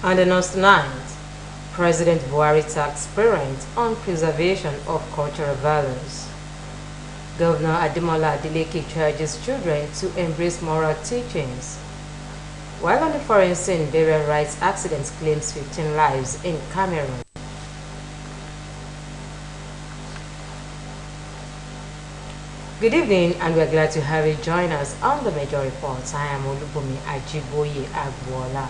On the 9th, President Buhari tasked parents on preservation of cultural values. Governor Ademola Adeleke charges children to embrace moral teachings. While on the foreign scene, burial rights accident claims 15 lives in Cameroon. Good evening, and we're glad to have you join us on the Major Reports. I am Olubomi Ajiboye Agbola.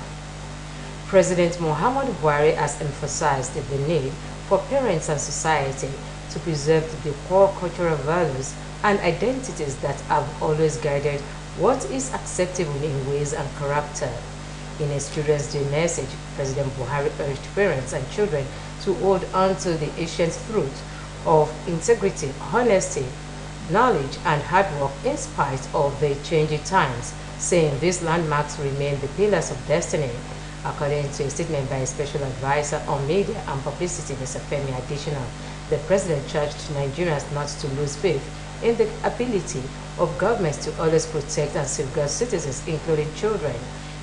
President Muhammadu Buhari has emphasized the need for parents and society to preserve the core cultural values and identities that have always guided what is acceptable in ways and character. In his Children's Day message, President Buhari urged parents and children to hold on to the ancient truth of integrity, honesty, knowledge, and hard work in spite of the changing times, saying these landmarks remain the pillars of destiny. According to a statement by a special advisor on media and publicity, Mr. Femi Additional, the president charged Nigerians not to lose faith in the ability of governments to always protect and safeguard citizens, including children.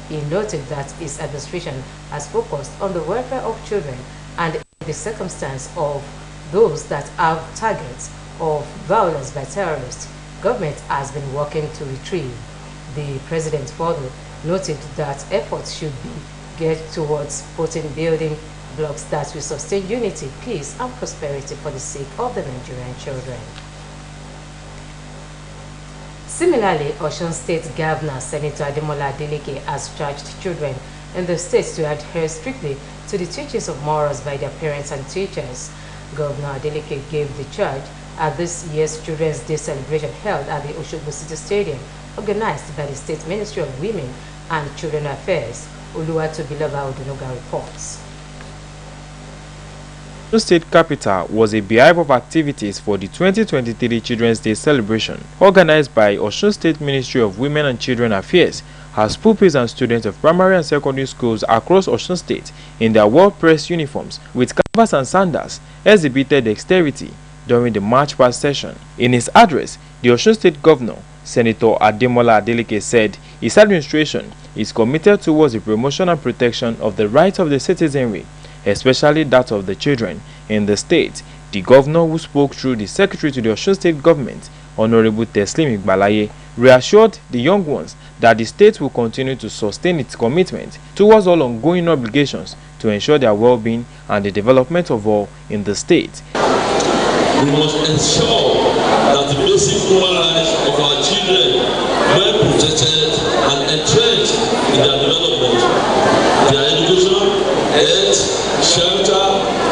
He noted that his administration has focused on the welfare of children and in the circumstance of those that have targets of violence by terrorists, government has been working to retrieve. The president further noted that efforts should be geared towards putting building blocks that will sustain unity, peace, and prosperity for the sake of the Nigerian children. Similarly, Osun State Governor Senator Ademola Adeleke has charged children in the state to adhere strictly to the teachings of morals by their parents and teachers. Governor Adeleke gave the charge at this year's Children's Day celebration held at the Osbc City Stadium, organized by the State Ministry of Women and Children Affairs. Oluwatobiloba Odunuga reports. The state capital was a beehive of activities for the 2023 Children's Day celebration, organized by Osun State Ministry of Women and Children Affairs, as pupils and students of primary and secondary schools across Osun State in their well-pressed uniforms with canvas and sandals exhibited dexterity during the March Past session. In his address, the Osun State Governor, Senator Ademola Adeleke, said his administration is committed towards the promotion and protection of the rights of the citizenry, especially that of the children in the state. The governor, who spoke through the secretary to the Osun State government, Honorable Teslim Igbalaye, reassured the young ones that the state will continue to sustain its commitment towards all ongoing obligations to ensure their well-being and the development of all in the state. We must ensure that the basic human rights of our children are protected and entrenched in their development. Their education, health, shelter,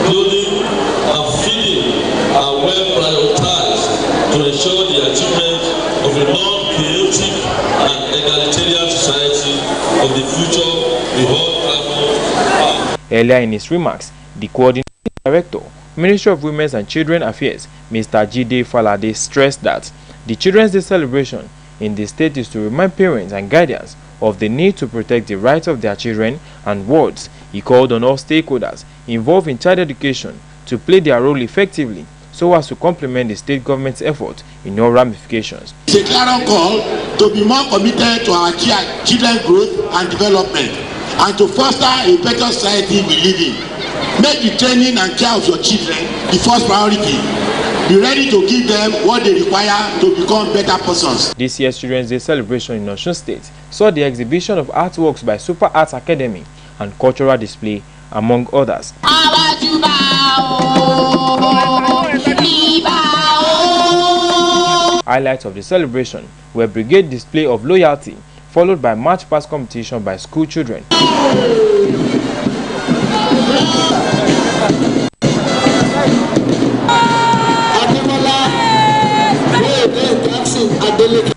clothing, and feeding are well prioritized to ensure the achievement of a non-chaotic and egalitarian society of the future we all travel. Earlier in his remarks, the coordinating director, Ministry of Women and Children Affairs, Mr. Jide Falade, stressed that the Children's Day celebration in the state is to remind parents and guardians of the need to protect the rights of their children and wards. He called on all stakeholders involved in child education to play their role effectively so as to complement the state government's effort in all ramifications. It's a clear call to be more committed to our children's growth and development and to foster a better society we live in. Make the training and care of your children the first priority. Be ready to give them what they require to become better persons. This year's Children's Day celebration in Osun State saw the exhibition of artworks by Super Arts Academy and cultural display, among others. Highlights of the celebration were brigade display of loyalty, followed by march past competition by school children.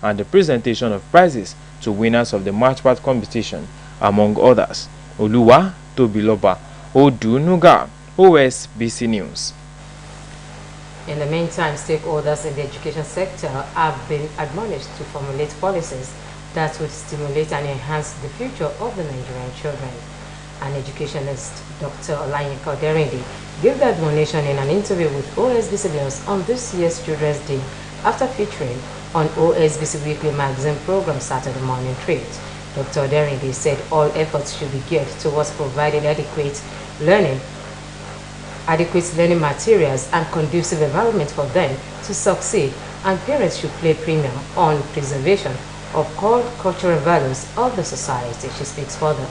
And the presentation of prizes to winners of the march past competition, among others. Oluwa Tobiloba, Odunuga, Osbc News. In the meantime, stakeholders in the education sector have been admonished to formulate policies that would stimulate and enhance the future of the Nigerian children. An educationist, Dr. Olayinka Oderinde, gave the admonition in an interview with Osbc News on this year's Children's Day after featuring on Osbc Weekly Magazine program Saturday Morning Treat. Dr. Oderinde said all efforts should be geared towards providing adequate learning materials and conducive environment for them to succeed, and parents should place premium on preservation of core cultural values of the society. She speaks further.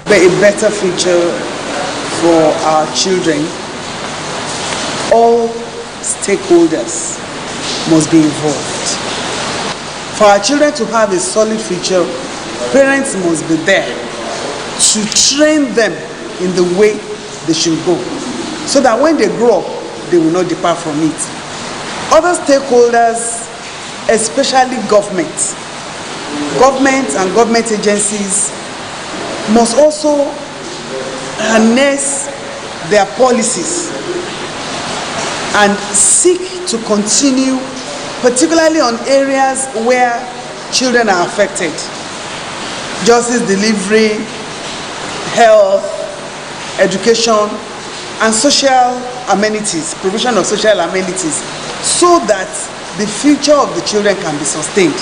A better future for our children. All stakeholders must be involved. For our children to have a solid future, parents must be there to train them in the way they should go, so that when they grow up, they will not depart from it. Other stakeholders, especially government and government agencies, must also harness their policies and seek to continue, particularly on areas where children are affected. Justice delivery, health, education, and social amenities, provision of social amenities, so that the future of the children can be sustained.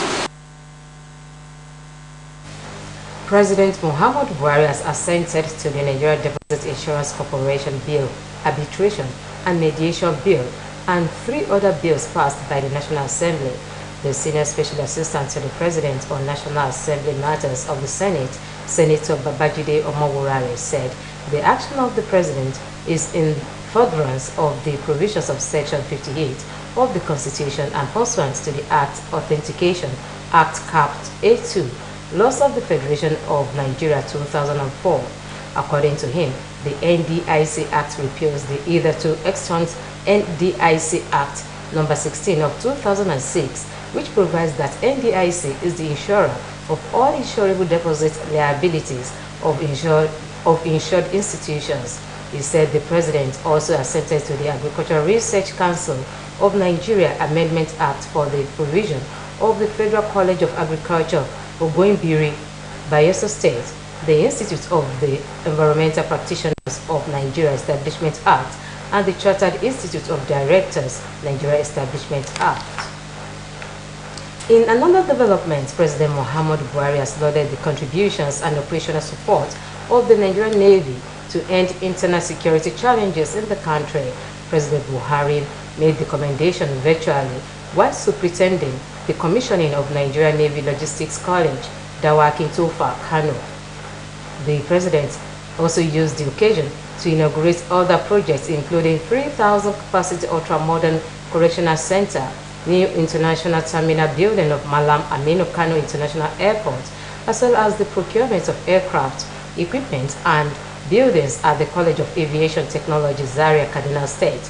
President Muhammadu Buhari has assented to the Nigeria Deposit Insurance Corporation Bill, Arbitration and Mediation Bill, and 3 other bills passed by the National Assembly. The Senior Special Assistant to the President on National Assembly Matters of the Senate, Senator Babajide Omowurare, said the action of the President is in furtherance of the provisions of Section 58 of the Constitution and pursuant to the Act Authentication Act Capt A2, Laws of the Federation of Nigeria 2004. According to him, the NDIC Act repeals the hitherto extant NDIC Act number 16 of 2006, which provides that NDIC is the insurer of all insurable deposit liabilities of insured institutions. He said the President also assented to the Agricultural Research Council of Nigeria Amendment Act for the provision of the Federal College of Agriculture, Ogoimbiri, Bayelsa State, the Institute of the Environmental Practitioners of Nigeria Establishment Act, and the Chartered Institute of Directors, Nigeria Establishment Act. In another development, President Muhammadu Buhari has lauded the contributions and operational support of the Nigerian Navy to end internal security challenges in the country. President Buhari made the commendation virtually while superintending the commissioning of Nigerian Navy Logistics College, Dawakin Tofa, Kano. The President also used the occasion to inaugurate other projects, including 3,000 capacity ultra-modern correctional center, new international terminal building of Malam Aminu Kano International Airport, as well as the procurement of aircraft, equipment, and buildings at the College of Aviation Technology, Zaria, Kaduna State.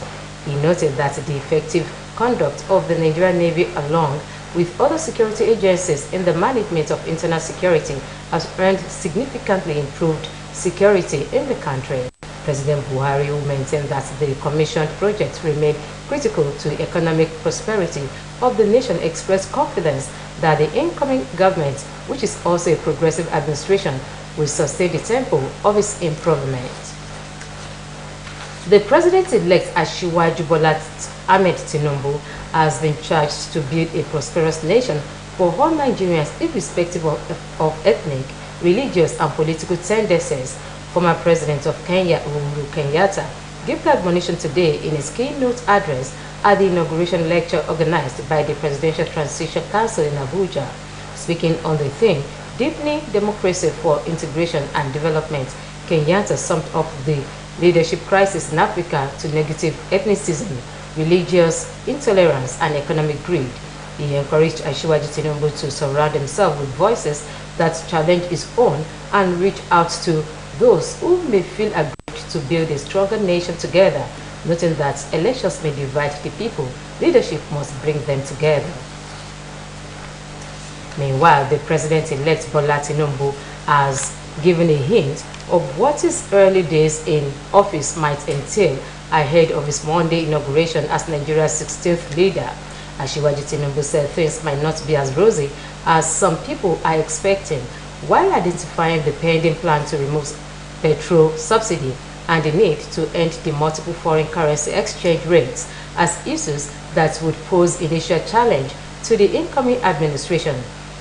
He noted that the effective conduct of the Nigerian Navy, along with other security agencies in the management of internal security, has earned significantly improved security in the country. President Buhari, who maintained that the commissioned projects remain critical to the economic prosperity of the nation, expressed confidence that the incoming government, which is also a progressive administration, will sustain the tempo of its improvement. The President-elect Asiwaju Bola Ahmed Tinubu has been charged to build a prosperous nation for all Nigerians, irrespective of ethnic, religious, and political tendencies. Former President of Kenya, Uhuru Kenyatta, gave the admonition today in his keynote address at the inauguration lecture organized by the Presidential Transition Council in Abuja. Speaking on the theme, Deepening Democracy for Integration and Development, Kenyatta summed up the leadership crisis in Africa to negative ethnicism, religious intolerance, and economic greed. He encouraged Asiwaju Tinubu to surround himself with voices that challenge his own and reach out to those who may feel aggrieved to build a stronger nation together, noting that elections may divide the people, leadership must bring them together. Meanwhile, the president-elect Bola Tinubu has given a hint of what his early days in office might entail ahead of his Monday inauguration as Nigeria's 16th leader. Asiwaju Tinubu said things might not be as rosy as some people are expecting, while identifying the pending plan to remove petrol subsidy and the need to end the multiple foreign currency exchange rates as issues that would pose initial challenge to the incoming administration.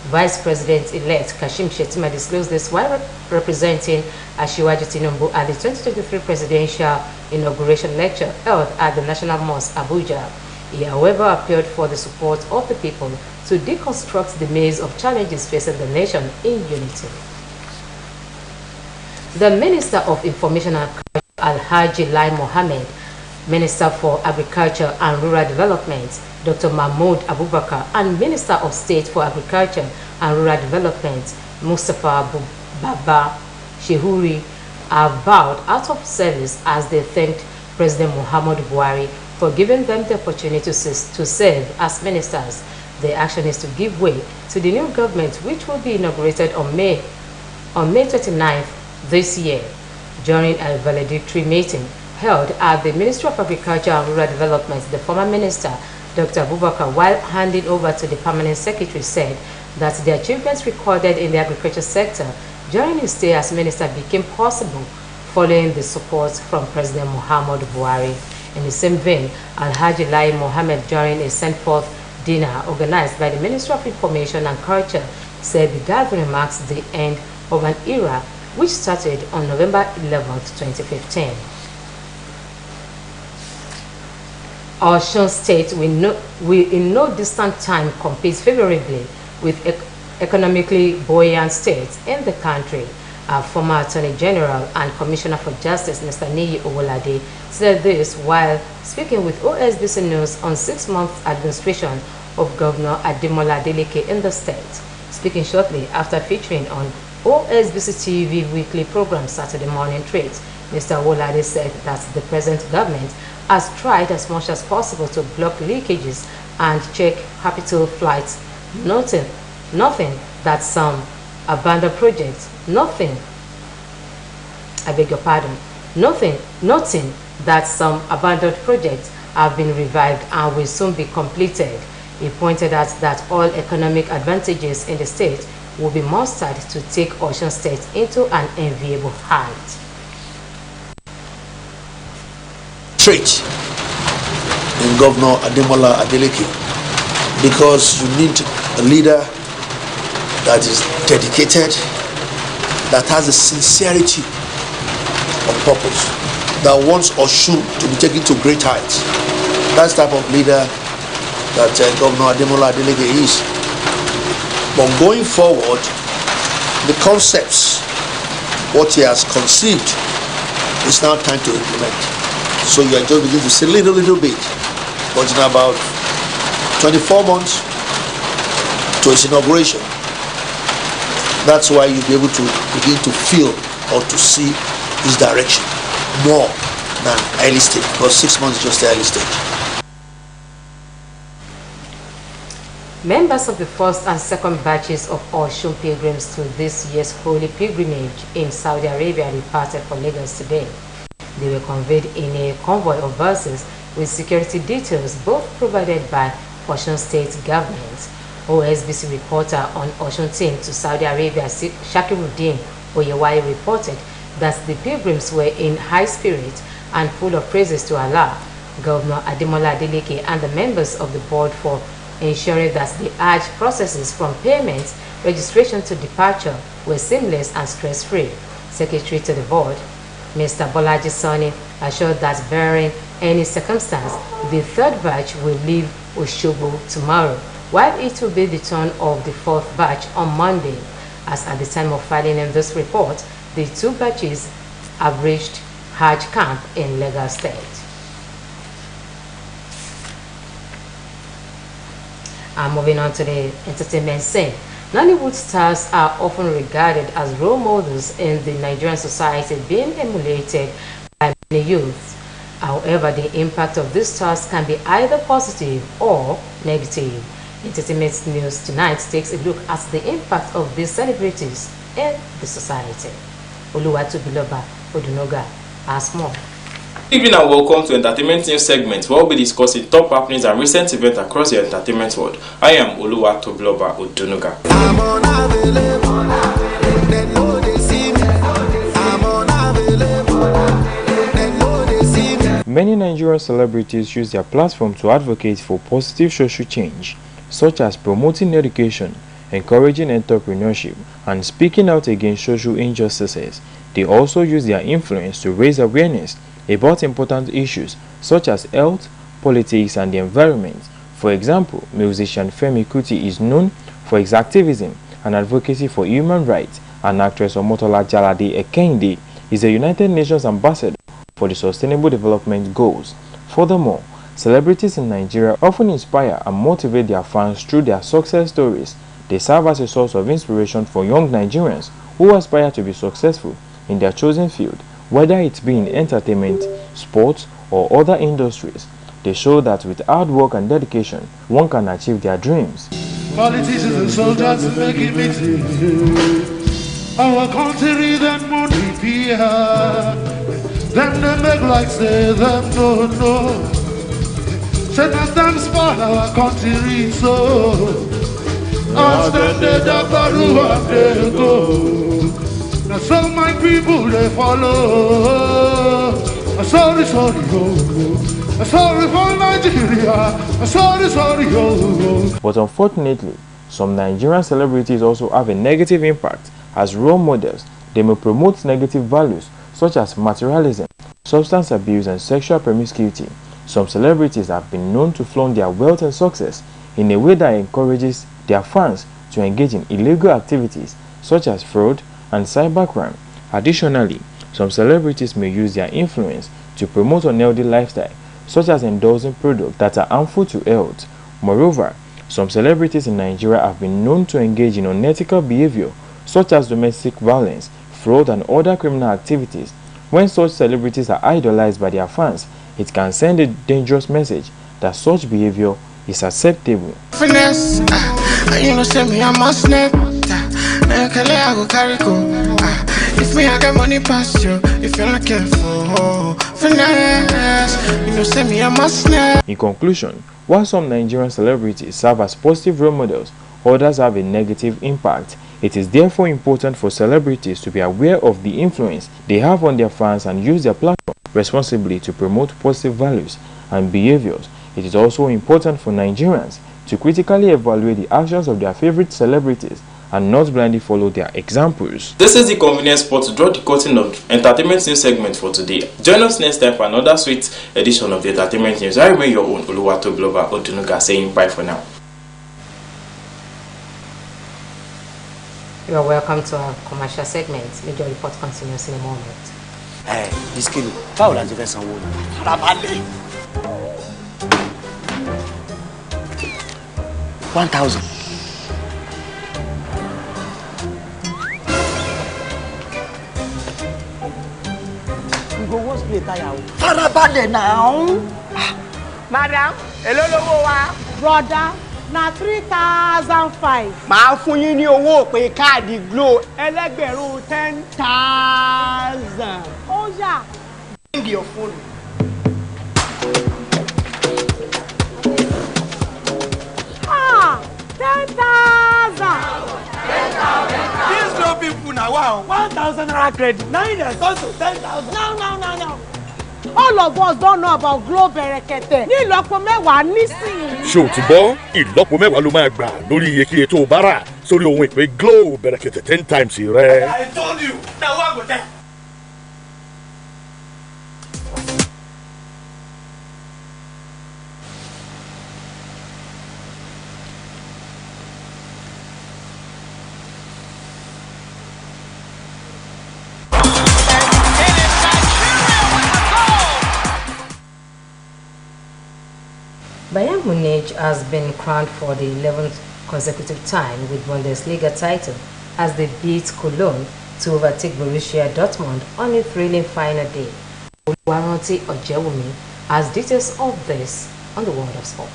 Vice President-elect Kashim Shettima disclosed this while representing Asiwaju Tinubu at the 2023 presidential inauguration lecture held at the National Mosque, Abuja. He, however, appealed for the support of the people to deconstruct the maze of challenges facing the nation in unity. The Minister of Information and Culture, Alhaji Lai Mohammed, Minister for Agriculture and Rural Development, Dr. Mahmoud Abubakar, and Minister of State for Agriculture and Rural Development, Mustafa Baba Shehuri, are bowed out of service as they thanked President Muhammadu Buhari for giving them the opportunity to serve as ministers. The action is to give way to the new government, which will be inaugurated on May 29th this year. During a valedictory meeting held at the Ministry of Agriculture and Rural Development, the former minister, Dr. Abubakar, while handing over to the permanent secretary, said that the achievements recorded in the agriculture sector during his stay as minister became possible following the support from President Muhammadu Buhari. In the same vein, Alhaji Lai Mohammed, during a send-forth dinner organized by the Ministry of Information and Culture, said the gathering marks the end of an era which started on November 11, 2015. Osun State will in no distant time compete favorably with economically buoyant states in the country. Our former Attorney General and Commissioner for Justice, Mr. Niyi Owolade, said this while speaking with Osbc News on 6-month administration of Governor Ademola Adeleke in the state. Speaking shortly after featuring on Osbc TV weekly program Saturday Morning Trades, Mr. Owolade said that the present government has tried as much as possible to block leakages and check capital flights, noting nothing that some abandoned projects, noting that some abandoned projects have been revived and will soon be completed. He pointed out that all economic advantages in the state will be mustered to take Osun State into an enviable height. Trait in Governor Ademola Adeleke, because you need a leader that is dedicated, that has a sincerity of purpose, that wants Osun to be taken to great heights. That's the type of leader that Governor Ademola Adeleke is. But going forward, the concepts, what he has conceived, it's now time to implement. So you are just beginning to see little bit, but in about 24 months to its inauguration, that's why you'll be able to begin to feel or to see his direction more than early stage, because 6 months is just the early stage. Members of the first and second batches of Osun pilgrims to this year's holy pilgrimage in Saudi Arabia departed for Lagos today. They were conveyed in a convoy of buses with security details, both provided by Osun State government. Osbc reporter on Osun team to Saudi Arabia, Shakiruddin Oyewai, reported that the pilgrims were in high spirit and full of praises to Allah, Governor Ademola Adeleke, and the members of the board for ensuring that the Hajj processes from payment, registration to departure were seamless and stress-free. Secretary to the board, Mr. Bolaji Sani, assured that barring any circumstance, the third batch will leave Osogbo tomorrow, while it will be the turn of the fourth batch on Monday. As at the time of filing in this report, the two batches have reached Hajj camp in Lagos State. Moving on to the entertainment scene. Nollywood stars are often regarded as role models in the Nigerian society, being emulated by many youths. However, the impact of these stars can be either positive or negative. Entertainment News tonight takes a look at the impact of these celebrities in the society. Oluwatobiloba Odunoga has more. Good evening and welcome to Entertainment News segment where we'll be discussing top happenings and recent events across the entertainment world. I am Oluwatobiloba Odunoga. Many Nigerian celebrities use their platform to advocate for positive social change, such as promoting education, encouraging entrepreneurship, and speaking out against social injustices. They also use their influence to raise awareness about important issues such as health, politics, and the environment. For example, musician Femi Kuti is known for his activism and advocacy for human rights, and actress Omotola Jalade Ekende is a United Nations ambassador for the Sustainable Development Goals. Furthermore, celebrities in Nigeria often inspire and motivate their fans through their success stories. They serve as a source of inspiration for young Nigerians who aspire to be successful in their chosen field, whether it be in entertainment, sports, or other industries. They show that with hard work and dedication, one can achieve their dreams. Politicians and soldiers making meetings. Our country then money fear. Them they make like say them no. Say that them spoil our country so. As them they dabaru and they go. Now so my people they follow. Sorry, oh. Sorry for Nigeria. Sorry, oh. But unfortunately, some Nigerian celebrities also have a negative impact. As role models, they may promote negative values such as materialism, substance abuse, and sexual promiscuity. Some celebrities have been known to flaunt their wealth and success in a way that encourages their fans to engage in illegal activities such as fraud and cybercrime. Additionally, some celebrities may use their influence to promote an unhealthy lifestyle, such as endorsing products that are harmful to health. Moreover, some celebrities in Nigeria have been known to engage in unethical behavior, such as domestic violence, fraud, and other criminal activities. When such celebrities are idolized by their fans, it can send a dangerous message that such behavior is acceptable. Finesse, you know, say me, I must net. I go carry go. If me, I get money past you. If you're not careful, finesse, you know, say me, I must net. In conclusion, while some Nigerian celebrities serve as positive role models, others have a negative impact. It is therefore important for celebrities to be aware of the influence they have on their fans and use their platform responsibly to promote positive values and behaviors. It is also important for Nigerians to critically evaluate the actions of their favorite celebrities and not blindly follow their examples. This is the convenient spot to draw the curtain of Entertainment News segment for today. Join us next time for another sweet edition of the Entertainment News. I remain your own Oluwatobiloba Odunoga saying bye for now. You are welcome to our commercial segment. Major report continues in a moment. Hey, this kilo, how la jẹ́ sanwó ni? Farabalẹ̀. 1,000. You go wash plate tire o. Farabalẹ̀ now. Madam, hello lówó wa. Brother, na 3,005. Màá fún yín ní owó pé káàdì Glo ẹlẹ́gbẹ̀rún 10,000. Ó yá. Bring your phone. Ah, 10,000. These Glo people na wow. 1,000 naira credit. 9 years also 10,000. No. All of us don't know about Glo Berekete. Ní ìlọ́po mẹ́wàá nísìnyí. Ṣé o ti gbọ́? Ìlọ́po mẹ́wàá ló máa gbà lórí iyekíye tó o bá rà sórí ohun ìpè Glo Berekete 10 times rẹ. I told you. Na wa go tell. Bayern Munich has been crowned for the 11th consecutive time with Bundesliga title as they beat Cologne to overtake Borussia Dortmund on a thrilling final day. Oluwaranti Ojewumi has details of this on the World of Sport.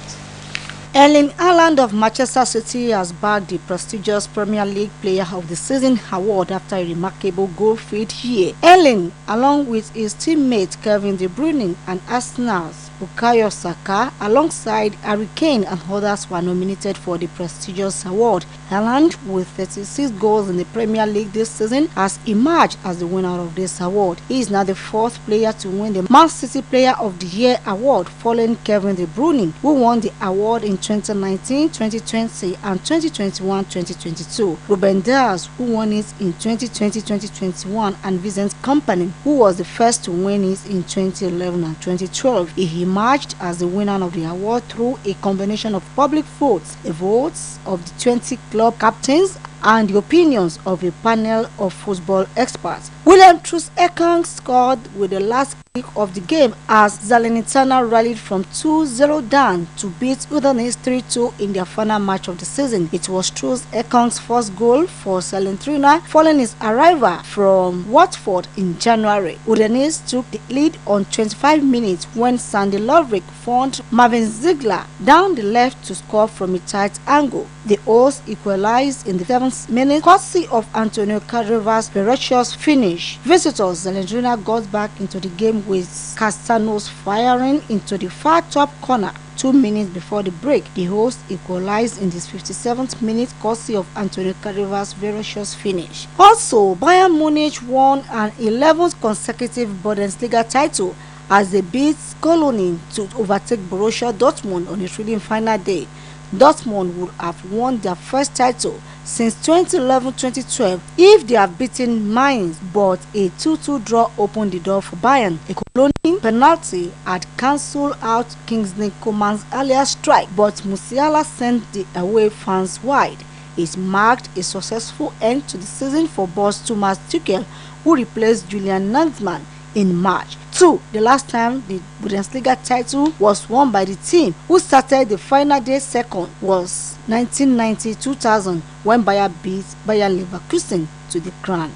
Erling Haaland of Manchester City has bagged the prestigious Premier League Player of the Season award after a remarkable goal-filled year. Erling, along with his teammate Kevin De Bruyne and Arsenal's Bukayo Saka, alongside Harry Kane and others, were nominated for the prestigious award. Haaland, with 36 goals in the Premier League this season, has emerged as the winner of this award. He is now the fourth player to win the Man City Player of the Year award, following Kevin De Bruyne, who won the award in 2019, 2020 and 2021-2022. Ruben Dias, who won it in 2020-2021, and Vincent Kompany, who was the first to win it in 2011 and 2012. He emerged as the winner of the award through a combination of public votes, the votes of the 20 club captains, and the opinions of a panel of football experts. William Troost-Ekong scored with the last kick of the game as Salernitana rallied from 2-0 down to beat Udinese 3-2 in their final match of the season. It was Troost-Ekong's first goal for Salernitana following his arrival from Watford in January. Udinese took the lead on 25 minutes when Sandy Lovrick found Marvin Ziegler down the left to score from a tight angle. The hosts equalized in the 7th minute, courtesy of Antonio Carreras' ferocious finish. Visitors Salernitana got back into the game with Castanos firing into the far top corner. 2 minutes before the break, the hosts equalized in the 57th minute, courtesy of Antonio Carreras' ferocious finish. Also, Bayern Munich won an 11th consecutive Bundesliga title as they beat Cologne to overtake Borussia Dortmund on a thrilling final day. Dortmund would have won their first title since 2011-2012 if they have beaten Mainz, but a 2-2 draw opened the door for Bayern. A Cologne penalty had cancelled out Kingsley Coman's earlier strike, but Musiala sent the away fans wide. It marked a successful end to the season for boss Thomas Tuchel, who replaced Julian Nagelsmann in March. 2. The last time the Bundesliga title was won by the team who started the final day second was 1990-2000 when Bayern beat Bayer Leverkusen to the crown.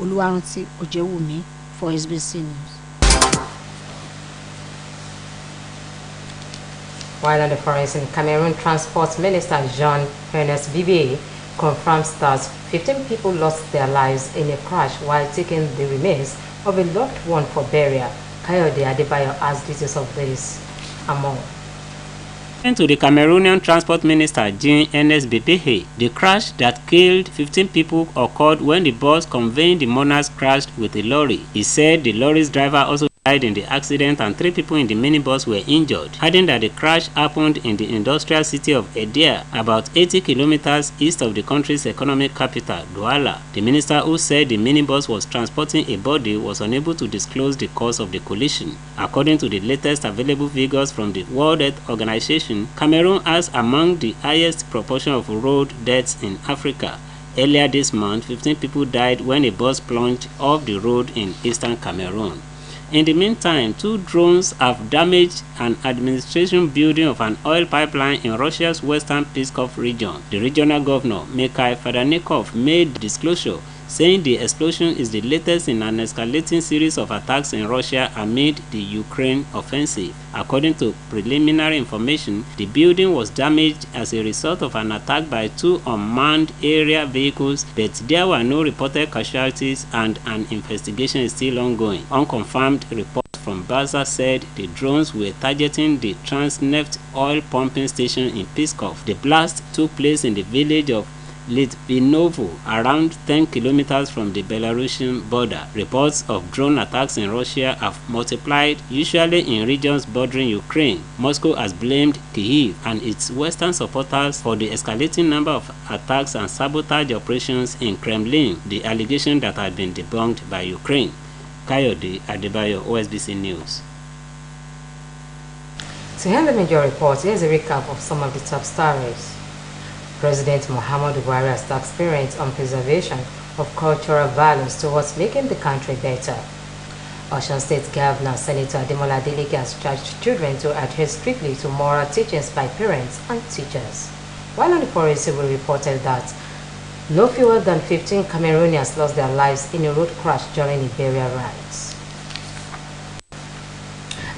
Oluwaranti Ojewumi for Osbc News. While on the forensic, Cameroon Transport Minister Jean-Ernest Bibier confirms that 15 people lost their lives in a crash while taking the remains of a loved one for burial. Kayode Adebayo has details of this among. According to the Cameroonian Transport Minister Jean-Ernest Bibier, the crash that killed 15 people occurred when the bus conveying the mourners crashed with a lorry. He said the lorry's driver also died in the accident and 3 people in the minibus were injured, adding that the crash happened in the industrial city of Edia, about 80 kilometers east of the country's economic capital, Douala. The minister, who said the minibus was transporting a body, was unable to disclose the cause of the collision. According to the latest available figures from the World Health Organization, Cameroon has among the highest proportion of road deaths in Africa. Earlier this month, 15 people died when a bus plunged off the road in eastern Cameroon. In the meantime, 2 drones have damaged an administration building of an oil pipeline in Russia's western Pskov region. The regional governor, Mikhail Federnikov, made disclosure, saying the explosion is the latest in an escalating series of attacks in Russia amid the Ukraine offensive. According to preliminary information, the building was damaged as a result of an attack by 2 unmanned aerial vehicles, but there were no reported casualties and an investigation is still ongoing. Unconfirmed reports from Gaza said the drones were targeting the Transneft oil pumping station in Pskov. The blast took place in the village of Litvinovo, around 10 kilometers from the Belarusian border. Reports of drone attacks in Russia have multiplied, usually in regions bordering Ukraine. Moscow has blamed Kyiv and its western supporters for the escalating number of attacks and sabotage operations in Kremlin, the allegation that had been debunked by Ukraine. Kayode Adebayo, Osbc News. To end the major report, here's a recap of some of the top stories. President Muhammadu Buhari has tasked parents on preservation of cultural values towards making the country better. Osun State Governor Senator Ademola Adeleke has charged children to adhere strictly to moral teachings by parents and teachers. While on the Forest, we reported that no fewer than 15 Cameroonians lost their lives in a road crash during a burial rites.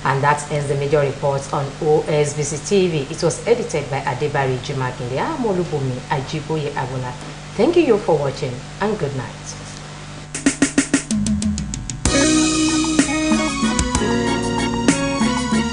And that ends the major reports on Osbc TV. It was edited by Adebari Jimakinde. I'm Olubumi Ajiboye Agbola. Thank you for watching and good night.